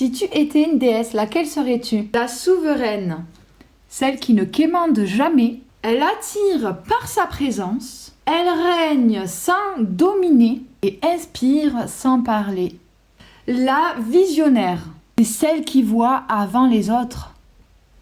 Si tu étais une déesse, laquelle serais-tu? La souveraine, celle qui ne quémande jamais. Elle attire par sa présence. Elle règne sans dominer et inspire sans parler. La visionnaire, c'est celle qui voit avant les autres.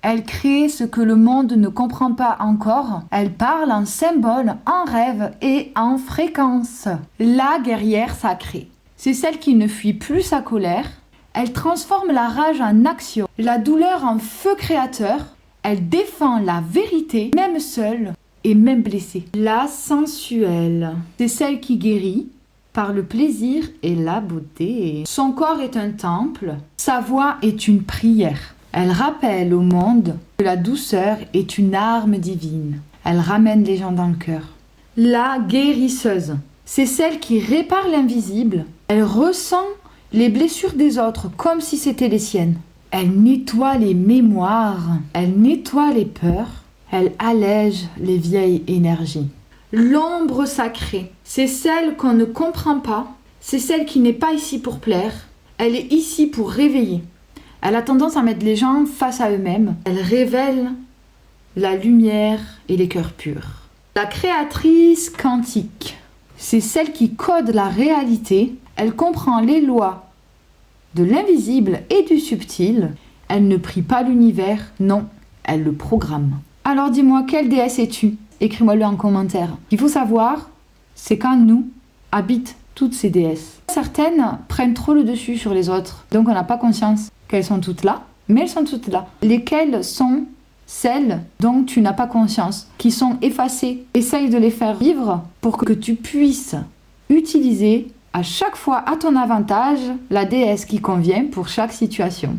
Elle crée ce que le monde ne comprend pas encore. Elle parle en symboles, en rêves et en fréquences. La guerrière sacrée, c'est celle qui ne fuit plus sa colère. Elle transforme la rage en action, la douleur en feu créateur. Elle défend la vérité, même seule et même blessée. La sensuelle, c'est celle qui guérit par le plaisir et la beauté. Son corps est un temple, sa voix est une prière. Elle rappelle au monde que la douceur est une arme divine. Elle ramène les gens dans le cœur. La guérisseuse, c'est celle qui répare l'invisible. Elle ressent les blessures des autres comme si c'était les siennes. Elle nettoie les mémoires, elle nettoie les peurs, elle allège les vieilles énergies. L'ombre sacrée, c'est celle qu'on ne comprend pas, c'est celle qui n'est pas ici pour plaire, elle est ici pour réveiller. Elle a tendance à mettre les gens face à eux-mêmes. Elle révèle la lumière et les cœurs purs. La créatrice quantique, c'est celle qui code la réalité. Elle comprend les lois de l'invisible et du subtil. Elle ne prie pas l'univers, non, elle le programme. Alors dis-moi, quelle déesse es-tu? Écris-moi-le en commentaire. Ce qu'il faut savoir, c'est qu'en nous habitent toutes ces déesses. Certaines prennent trop le dessus sur les autres, donc on n'a pas conscience qu'elles sont toutes là, mais elles sont toutes là. Lesquelles sont celles dont tu n'as pas conscience, qui sont effacées? Essaye de les faire vivre pour que tu puisses utiliser à chaque fois à ton avantage la déesse qui convient pour chaque situation.